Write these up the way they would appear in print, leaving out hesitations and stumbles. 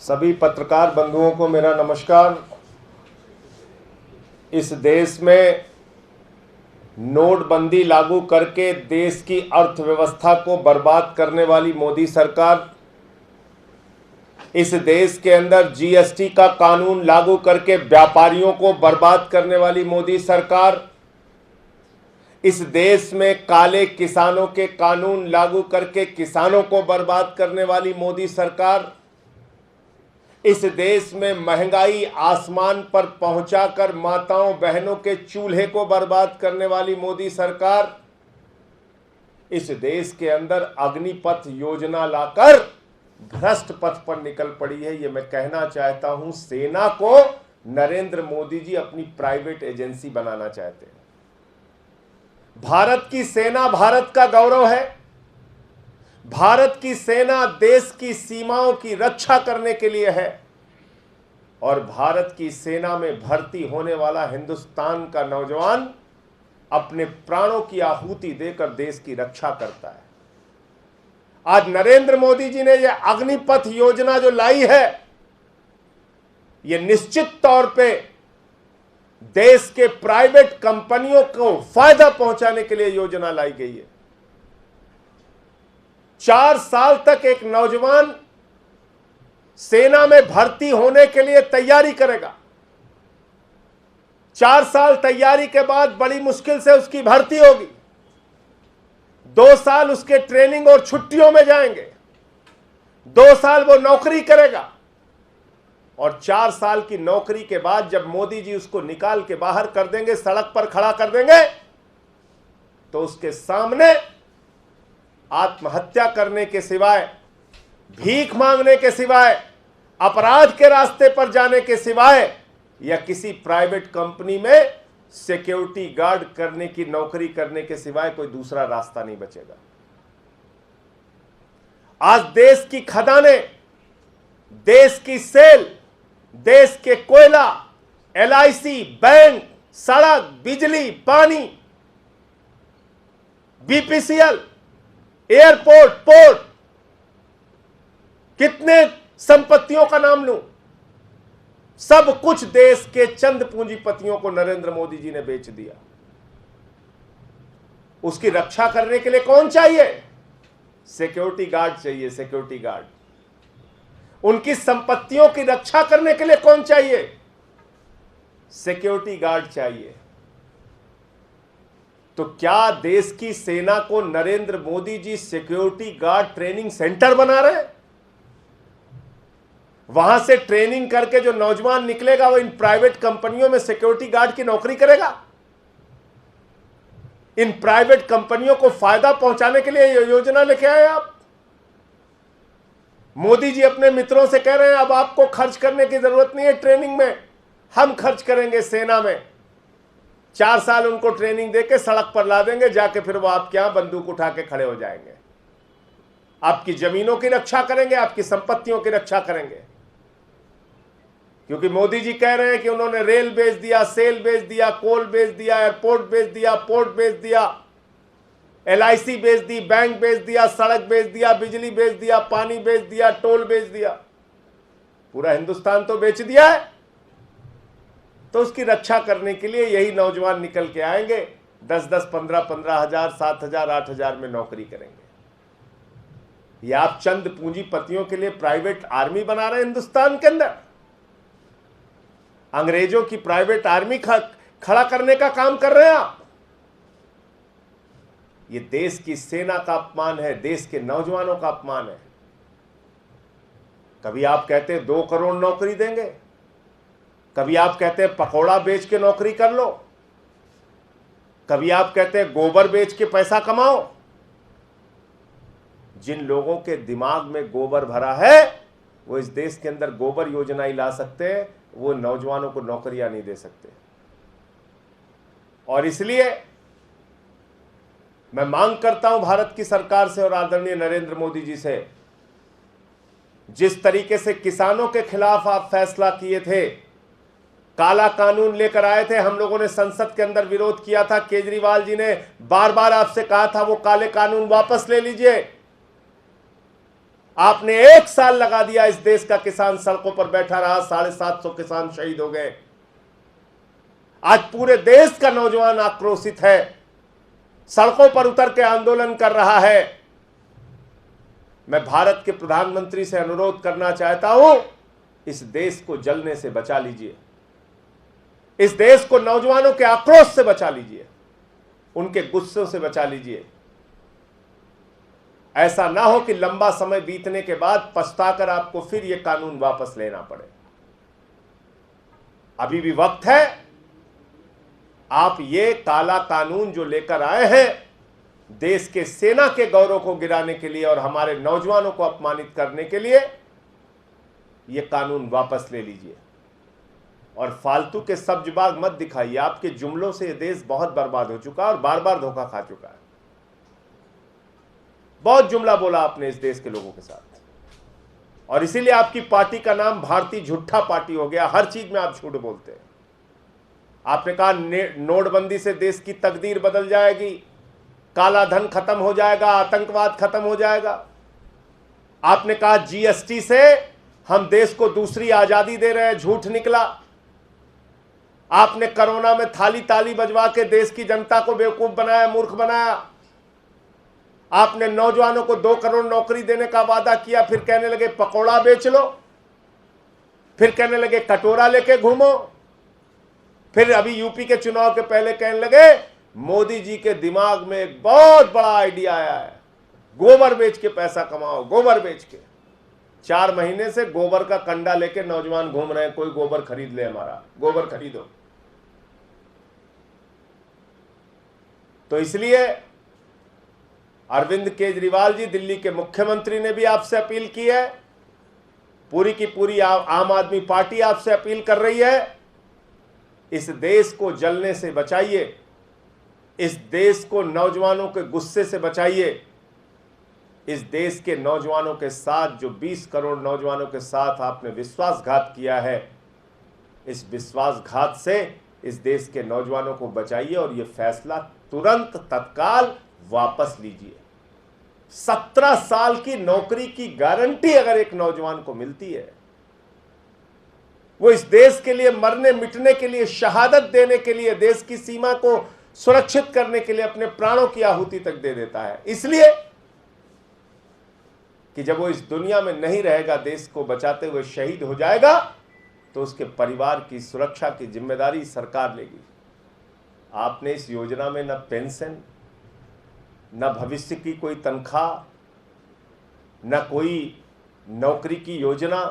सभी पत्रकार बंधुओं को मेरा नमस्कार। इस देश में नोटबंदी लागू करके देश की अर्थव्यवस्था को बर्बाद करने वाली मोदी सरकार, इस देश के अंदर जीएसटी का कानून लागू करके व्यापारियों को बर्बाद करने वाली मोदी सरकार, इस देश में काले किसानों के कानून लागू करके किसानों को बर्बाद करने वाली मोदी सरकार, इस देश में महंगाई आसमान पर पहुंचाकर माताओं बहनों के चूल्हे को बर्बाद करने वाली मोदी सरकार, इस देश के अंदर अग्निपथ योजना लाकर भ्रष्ट पथ पर निकल पड़ी है। ये मैं कहना चाहता हूं, सेना को नरेंद्र मोदी जी अपनी प्राइवेट एजेंसी बनाना चाहते हैं। भारत की सेना भारत का गौरव है। भारत की सेना देश की सीमाओं की रक्षा करने के लिए है और भारत की सेना में भर्ती होने वाला हिंदुस्तान का नौजवान अपने प्राणों की आहुति देकर देश की रक्षा करता है। आज नरेंद्र मोदी जी ने यह अग्निपथ योजना जो लाई है, यह निश्चित तौर पे देश के प्राइवेट कंपनियों को फायदा पहुंचाने के लिए योजना लाई गई है। 4 साल तक एक नौजवान सेना में भर्ती होने के लिए तैयारी करेगा। 4 साल तैयारी के बाद बड़ी मुश्किल से उसकी भर्ती होगी। 2 साल उसके ट्रेनिंग और छुट्टियों में जाएंगे। 2 साल वो नौकरी करेगा और 4 साल की नौकरी के बाद जब मोदी जी उसको निकाल के बाहर कर देंगे, सड़क पर खड़ा कर देंगे, तो उसके सामने आत्महत्या करने के सिवाय, भीख मांगने के सिवाय, अपराध के रास्ते पर जाने के सिवाय या किसी प्राइवेट कंपनी में सिक्योरिटी गार्ड करने की नौकरी करने के सिवाय कोई दूसरा रास्ता नहीं बचेगा। आज देश की खदानें, देश की सेल, देश के कोयला, एलआईसी, बैंक, सड़क, बिजली, पानी, बीपीसीएल, एयरपोर्ट, पोर्ट, कितने संपत्तियों का नाम लूं, सब कुछ देश के चंद पूंजीपतियों को नरेंद्र मोदी जी ने बेच दिया। उसकी रक्षा करने के लिए कौन चाहिए? सिक्योरिटी गार्ड चाहिए, सिक्योरिटी गार्ड। उनकी संपत्तियों की रक्षा करने के लिए कौन चाहिए? सिक्योरिटी गार्ड चाहिए। तो क्या देश की सेना को Narendra Modi ji security guard training centre बना रहे हैं? वहां से ट्रेनिंग करके जो नौजवान निकलेगा वो इन प्राइवेट कंपनियों में सिक्योरिटी गार्ड की नौकरी करेगा। इन प्राइवेट कंपनियों को फायदा पहुंचाने के लिए ये योजना लेके आए आप। मोदी जी अपने मित्रों से कह रहे हैं अब आपको खर्च करने की जरूरत नहीं है ट्रेनिंग में, हम खर्च करेंगे सेना में। 4 साल उनको ट्रेनिंग देके सड़क पर ला देंगे, जाके फिर वो आपके यहां बंदूक उठा के खड़े हो जाएंगे। आपकी जमीनों की रक्षा करेंगे, आपकी संपत्तियों की रक्षा करेंगे। क्योंकि मोदी जी कह रहे हैं कि उन्होंने रेल बेच दिया, सेल बेच दिया, कोल बेच दिया, एयरपोर्ट बेच दिया, पोर्ट बेच दिया, एलआईसी बेच दी, बैंक बेच दिया, सड़क बेच दिया, बिजली बेच दिया, पानी बेच दिया, टोल बेच दिया। पूरा हिंदुस्तान तो बेच दिया है। तो उसकी रक्षा करने के लिए यही नौजवान निकल के आएंगे, 10-10, 15-15 हजार, 7 हजार, 8 हजार में नौकरी करेंगे। ये आप चंद पूंजीपतियों के लिए प्राइवेट आर्मी बना रहे हैं हिंदुस्तान के अंदर। अंग्रेजों की प्राइवेट आर्मी खड़ा करने का काम कर रहे हैं आप। ये देश की सेना का अपमान है, देश के नौजवानों का अपमान है। कभी आप कहते हैं 2 करोड़ नौकरी देंगे, कभी आप कहते हैं पकौड़ा बेच के नौकरी कर लो, कभी आप कहते हैं गोबर बेच के पैसा कमाओ। जिन लोगों के दिमाग में गोबर भरा है वो इस देश के अंदर गोबर योजना ही ला सकते हैं, वो नौजवानों को नौकरियां नहीं दे सकते। और इसलिए मैं मांग करता हूं भारत की सरकार से और आदरणीय नरेंद्र मोदी जी से, जिस तरीके से किसानों के खिलाफ आप फैसला किए थे, काला कानून लेकर आए थे, हम लोगों ने संसद के अंदर विरोध किया था। केजरीवाल जी ने बार बार आपसे कहा था वो काले कानून वापस ले लीजिए। आपने 1 साल लगा दिया, इस देश का किसान सड़कों पर बैठा रहा, 750 किसान शहीद हो गए। आज पूरे देश का नौजवान आक्रोशित है, सड़कों पर उतर के आंदोलन कर रहा है। मैं भारत के प्रधानमंत्री से अनुरोध करना चाहता हूं, इस देश को जलने से बचा लीजिए, इस देश को नौजवानों के आक्रोश से बचा लीजिए, उनके गुस्से से बचा लीजिए। ऐसा ना हो कि लंबा समय बीतने के बाद पछताकर आपको फिर यह कानून वापस लेना पड़े। अभी भी वक्त है। आप ये काला कानून जो लेकर आए हैं, देश के सेना के गौरव को गिराने के लिए और हमारे नौजवानों को अपमानित करने के लिए, यह कानून वापस ले लीजिए और फालतू के सब्जबाग मत दिखाइए। आपके जुमलों से यह देश बहुत बर्बाद हो चुका है और बार बार धोखा खा चुका है। बहुत जुमला बोला आपने इस देश के लोगों के साथ, और इसीलिए आपकी पार्टी का नाम भारतीय झूठा पार्टी हो गया। हर चीज में आप झूठ बोलते हैं। आपने कहा नोटबंदी से देश की तकदीर बदल जाएगी, काला धन खत्म हो जाएगा, आतंकवाद खत्म हो जाएगा। आपने कहा जीएसटी से हम देश को दूसरी आजादी दे रहे हैं, झूठ निकला। आपने कोरोना में थाली ताली बजवा के देश की जनता को बेवकूफ बनाया, मूर्ख बनाया। आपने नौजवानों को 2 करोड़ नौकरी देने का वादा किया, फिर कहने लगे पकौड़ा बेच लो, फिर कहने लगे कटोरा लेके घूमो, फिर अभी यूपी के चुनाव के पहले कहने लगे मोदी जी के दिमाग में एक बहुत बड़ा आइडिया आया है, गोबर बेच के पैसा कमाओ, गोबर बेच के। 4 महीने से गोबर का कंडा लेके नौजवान घूम रहे हैं, कोई गोबर खरीद ले, हमारा गोबर खरीदो। तो इसलिए अरविंद केजरीवाल जी, दिल्ली के मुख्यमंत्री ने भी आपसे अपील की है, पूरी की पूरी आम आदमी पार्टी आपसे अपील कर रही है, इस देश को जलने से बचाइए, इस देश को नौजवानों के गुस्से से बचाइए। इस देश के नौजवानों के साथ, जो 20 करोड़ नौजवानों के साथ आपने विश्वासघात किया है, इस विश्वासघात से इस देश के नौजवानों को बचाइए और यह फैसला तुरंत तत्काल वापस लीजिए। 17 साल की नौकरी की गारंटी अगर एक नौजवान को मिलती है, वो इस देश के लिए मरने मिटने के लिए, शहादत देने के लिए, देश की सीमा को सुरक्षित करने के लिए अपने प्राणों की आहुति तक दे देता है। इसलिए कि जब वो इस दुनिया में नहीं रहेगा, देश को बचाते हुए शहीद हो जाएगा, तो उसके परिवार की सुरक्षा की जिम्मेदारी सरकार लेगी। आपने इस योजना में न पेंशन, न भविष्य की कोई तनख्वाह, न कोई नौकरी की योजना।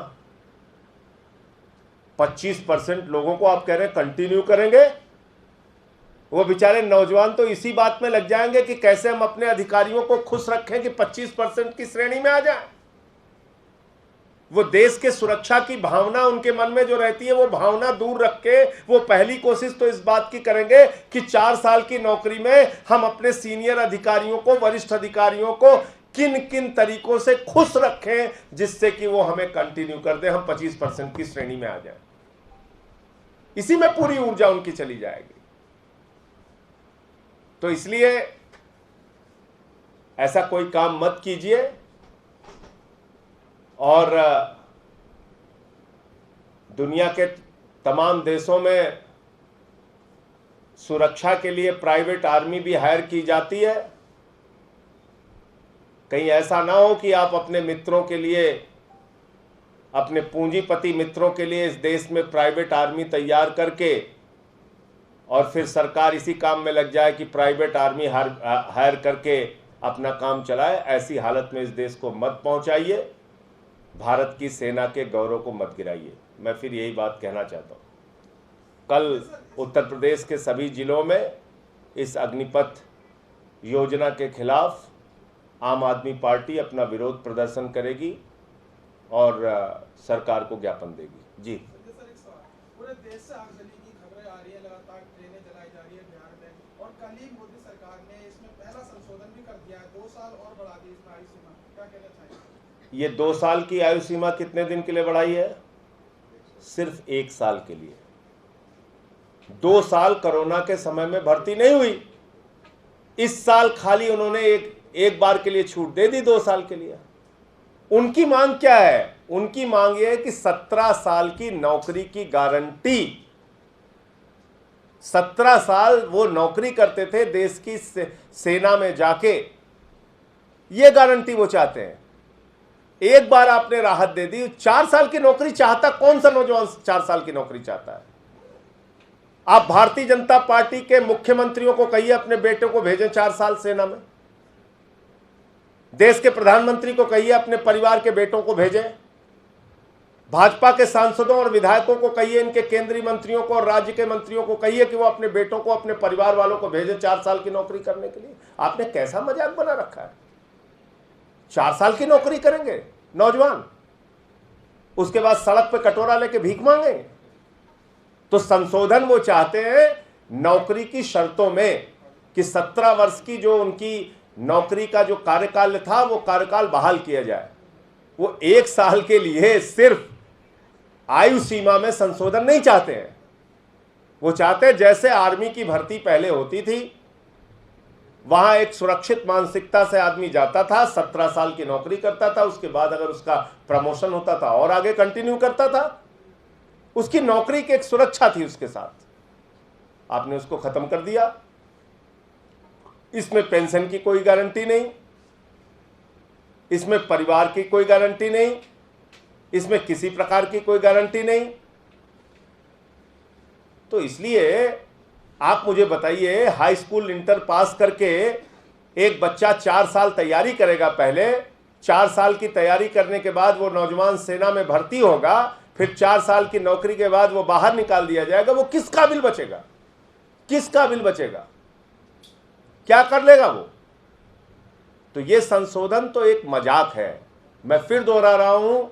25% लोगों को आप कह रहे हैं कंटिन्यू करेंगे। वो बेचारे नौजवान तो इसी बात में लग जाएंगे कि कैसे हम अपने अधिकारियों को खुश रखें कि 25% की श्रेणी में आ जाए। वो देश के सुरक्षा की भावना उनके मन में जो रहती है, वो भावना दूर रख के वो पहली कोशिश तो इस बात की करेंगे कि 4 साल की नौकरी में हम अपने सीनियर अधिकारियों को, वरिष्ठ अधिकारियों को किन किन तरीकों से खुश रखें जिससे कि वो हमें कंटिन्यू कर दे, हम 25% की श्रेणी में आ जाएं। इसी में पूरी ऊर्जा उनकी चली जाएगी। तो इसलिए ऐसा कोई काम मत कीजिए। और दुनिया के तमाम देशों में सुरक्षा के लिए प्राइवेट आर्मी भी हायर की जाती है। कहीं ऐसा ना हो कि आप अपने मित्रों के लिए, अपने पूंजीपति मित्रों के लिए इस देश में प्राइवेट आर्मी तैयार करके और फिर सरकार इसी काम में लग जाए कि प्राइवेट आर्मी हायर करके अपना काम चलाए। ऐसी हालत में इस देश को मत पहुंचाइए, भारत की सेना के गौरव को मत गिराइए। मैं फिर यही बात कहना चाहता हूं। कल उत्तर प्रदेश के सभी जिलों में इस अग्निपथ योजना के खिलाफ आम आदमी पार्टी अपना विरोध प्रदर्शन करेगी और सरकार को ज्ञापन देगी। जी पूरे देश से आगजनी की खबरें आ रही है, लगातार ट्रेनें जलाई जा रही है बिहार में, और कल ही मोदी सरकार ने इसमें पहला संशोधन भी कर दिया है, 2 साल और बढ़ा दी इसमें आयु सीमा। क्या कहना चाहिए? ये 2 साल की आयु सीमा कितने दिन के लिए बढ़ाई है? सिर्फ 1 साल के लिए। 2 साल कोरोना के समय में भर्ती नहीं हुई। इस साल खाली उन्होंने एक बार के लिए छूट दे दी 2 साल के लिए। उनकी मांग क्या है? उनकी मांग यह है कि 17 साल की नौकरी की गारंटी, 17 साल वो नौकरी करते थे देश की सेना में जाके, ये गारंटी वो चाहते हैं। एक बार आपने राहत दे दी। 4 साल की नौकरी चाहता कौन सा नौजवान 4 साल की नौकरी चाहता है? आप भारतीय जनता पार्टी के मुख्यमंत्रियों को कहिए अपने बेटे को भेजें 4 साल सेना में। देश के प्रधानमंत्री को कहिए अपने परिवार के बेटों को भेजें। भाजपा के सांसदों और विधायकों को कहिए, इनके केंद्रीय मंत्रियों को और राज्य के मंत्रियों को कहिए कि वो अपने बेटों को, अपने परिवार वालों को भेजें 4 साल की नौकरी करने के लिए। आपने कैसा मजाक बना रखा है? 4 साल की नौकरी करेंगे नौजवान, उसके बाद सड़क पे कटोरा लेके भीख मांगेंगे? तो संशोधन वो चाहते हैं नौकरी की शर्तों में कि 17 वर्ष की जो उनकी नौकरी का जो कार्यकाल था वो कार्यकाल बहाल किया जाए। वो 1 साल के लिए सिर्फ आयु सीमा में संशोधन नहीं चाहते हैं। वो चाहते हैं जैसे आर्मी की भर्ती पहले होती थी, वहां एक सुरक्षित मानसिकता से आदमी जाता था, 17 साल की नौकरी करता था, उसके बाद अगर उसका प्रमोशन होता था और आगे कंटिन्यू करता था, उसकी नौकरी की एक सुरक्षा थी उसके साथ। आपने उसको खत्म कर दिया। इसमें पेंशन की कोई गारंटी नहीं, इसमें परिवार की कोई गारंटी नहीं, इसमें किसी प्रकार की कोई गारंटी नहीं। तो इसलिए आप मुझे बताइए, हाई स्कूल इंटर पास करके एक बच्चा 4 साल तैयारी करेगा, पहले 4 साल की तैयारी करने के बाद वो नौजवान सेना में भर्ती होगा, फिर 4 साल की नौकरी के बाद वो बाहर निकाल दिया जाएगा। वो किस काबिल बचेगा? किस काबिल बचेगा? क्या कर लेगा वो? तो ये संशोधन तो एक मजाक है। मैं फिर दोहरा रहा हूं,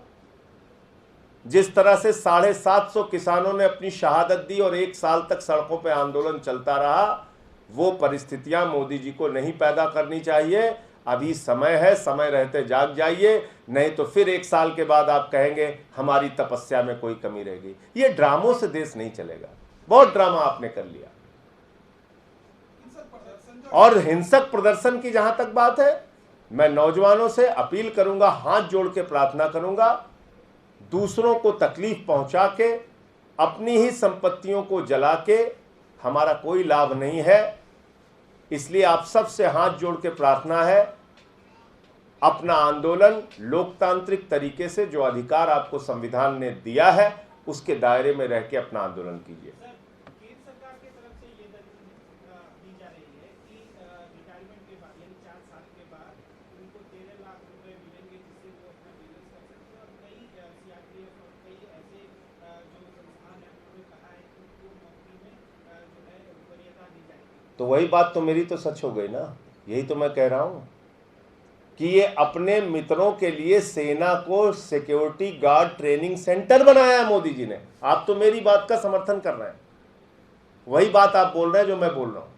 जिस तरह से 750 किसानों ने अपनी शहादत दी और 1 साल तक सड़कों पर आंदोलन चलता रहा, वो परिस्थितियां मोदी जी को नहीं पैदा करनी चाहिए। अभी समय है, समय रहते जाग जाइए, नहीं तो फिर 1 साल के बाद आप कहेंगे हमारी तपस्या में कोई कमी रह गई। ये ड्रामों से देश नहीं चलेगा। बहुत ड्रामा आपने कर लिया। और हिंसक प्रदर्शन की जहां तक बात है, मैं नौजवानों से अपील करूंगा, हाथ जोड़ के प्रार्थना करूंगा, दूसरों को तकलीफ पहुंचा के, अपनी ही संपत्तियों को जला के हमारा कोई लाभ नहीं है। इसलिए आप सबसे हाथ जोड़ के प्रार्थना है, अपना आंदोलन लोकतांत्रिक तरीके से, जो अधिकार आपको संविधान ने दिया है, उसके दायरे में रह के अपना आंदोलन कीजिए। केंद्र सरकार की तरफ से ये दी जा रही है कि रिटायरमेंट के बाद यानी 4 साल के बाद उनको 13 लाख रुपए मिलेंगे, जिससे वो अपना बिजनेस कर सकते हैं। और कई सीआरपीएफ और कई ऐसे जो संस्थान है उन्होंने कहा है कि उनको नौकरी में जो है वरीयता दी जाएगी। तो वही बात तो मेरी तो सच हो गई ना। यही तो मैं कह रहा हूं कि ये अपने मित्रों के लिए सेना को सिक्योरिटी गार्ड ट्रेनिंग सेंटर बनाया है मोदी जी ने। आप तो मेरी बात का समर्थन कर रहे हैं, वही बात आप बोल रहे हैं जो मैं बोल रहा हूं।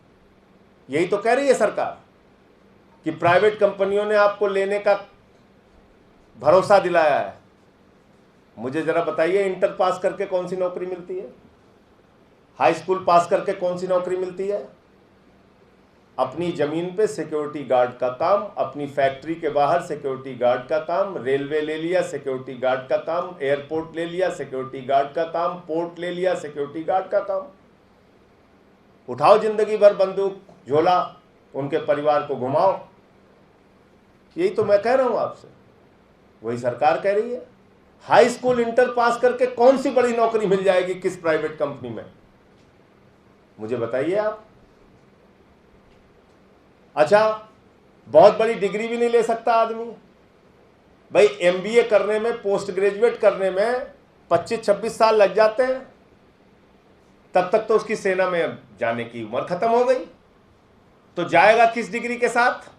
यही तो कह रही है सरकार कि प्राइवेट कंपनियों ने आपको लेने का भरोसा दिलाया है। मुझे जरा बताइए, इंटर पास करके कौन सी नौकरी मिलती है? हाई स्कूल पास करके कौन सी नौकरी मिलती है? अपनी जमीन पे सिक्योरिटी गार्ड का काम, अपनी फैक्ट्री के बाहर सिक्योरिटी गार्ड का काम, रेलवे ले लिया सिक्योरिटी गार्ड का काम, एयरपोर्ट ले लिया सिक्योरिटी गार्ड का काम, पोर्ट ले लिया सिक्योरिटी गार्ड का काम। उठाओ जिंदगी भर बंदूक झोला, उनके परिवार को घुमाओ। यही तो मैं कह रहा हूं आपसे, वही सरकार कह रही है। हाई स्कूल इंटर पास करके कौन सी बड़ी नौकरी मिल जाएगी किस प्राइवेट कंपनी में? मुझे बताइए आप। अच्छा, बहुत बड़ी डिग्री भी नहीं ले सकता आदमी भाई? एमबीए करने में, पोस्ट ग्रेजुएट करने में 25-26 साल लग जाते हैं, तब तक तो उसकी सेना में जाने की उम्र खत्म हो गई। तो जाएगा किस डिग्री के साथ?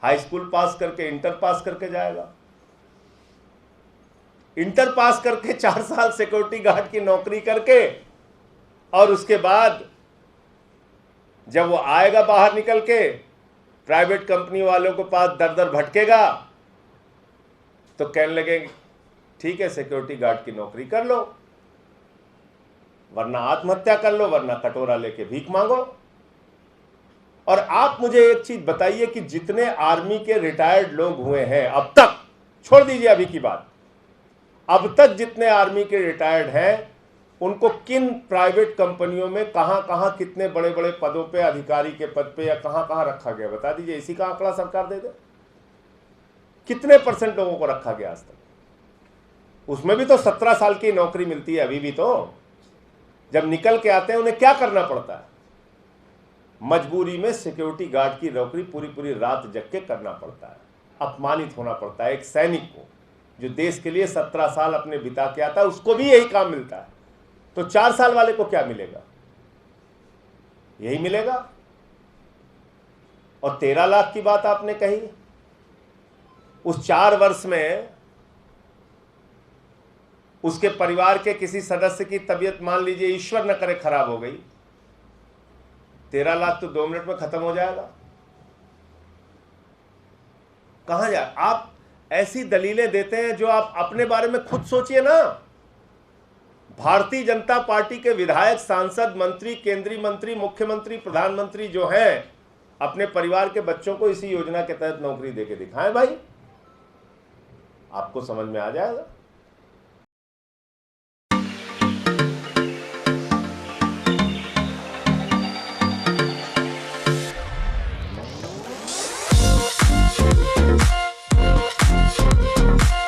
हाई स्कूल पास करके, इंटर पास करके जाएगा। इंटर पास करके 4 साल सिक्योरिटी गार्ड की नौकरी करके, और उसके बाद जब वो आएगा बाहर निकल के, प्राइवेट कंपनी वालों के पास दर दर भटकेगा, तो कहने लगेंगे ठीक है सिक्योरिटी गार्ड की नौकरी कर लो, वरना आत्महत्या कर लो, वरना कटोरा लेके भीख मांगो। और आप मुझे एक चीज बताइए कि जितने आर्मी के रिटायर्ड लोग हुए हैं अब तक, छोड़ दीजिए अभी की बात, अब तक जितने आर्मी के रिटायर्ड हैं उनको किन प्राइवेट कंपनियों में कहां कहां कितने बड़े बड़े पदों पे, अधिकारी के पद पे या कहां कहां रखा गया, बता दीजिए। इसी का आंकड़ा सरकार दे दे, कितने % लोगों को रखा गया आज तक। उसमें भी तो 17 साल की नौकरी मिलती है अभी भी। तो जब निकल के आते हैं उन्हें क्या करना पड़ता है, मजबूरी में सिक्योरिटी गार्ड की नौकरी पूरी पूरी रात जग के करना पड़ता है, अपमानित होना पड़ता है। एक सैनिक को जो देश के लिए 17 साल अपने बिता के आता है, उसको भी यही काम मिलता है, तो 4 साल वाले को क्या मिलेगा? यही मिलेगा। और 13 लाख की बात आपने कही, उस 4 वर्ष में उसके परिवार के किसी सदस्य की तबीयत मान लीजिए ईश्वर न करे खराब हो गई, 13 लाख तो 2 मिनट में खत्म हो जाएगा। कहां जाए? आप ऐसी दलीलें देते हैं जो आप अपने बारे में खुद सोचिए ना। भारतीय जनता पार्टी के विधायक, सांसद, मंत्री, केंद्रीय मंत्री, मुख्यमंत्री, प्रधानमंत्री जो हैं, अपने परिवार के बच्चों को इसी योजना के तहत नौकरी देके दिखाएं भाई, आपको समझ में आ जाएगा।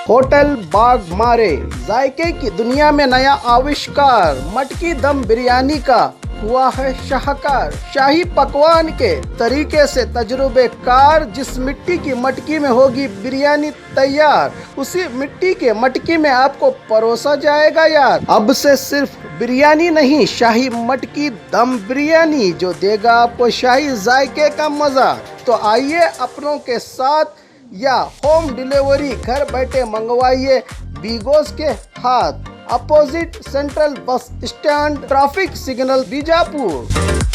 होटल बाग मारे, जायके की दुनिया में नया आविष्कार, मटकी दम बिरयानी का हुआ है शाहकार। शाही पकवान के तरीके से तजुर्बेकार, जिस मिट्टी की मटकी में होगी बिरयानी तैयार, उसी मिट्टी के मटकी में आपको परोसा जाएगा यार। अब से सिर्फ बिरयानी नहीं, शाही मटकी दम बिरयानी, जो देगा आपको शाही जायके का मजा। तो आइए अपनों के साथ या होम डिलीवरी घर बैठे मंगवाइए बीगोस के हाथ, opposite central bus stand, traffic signal, Bijapur.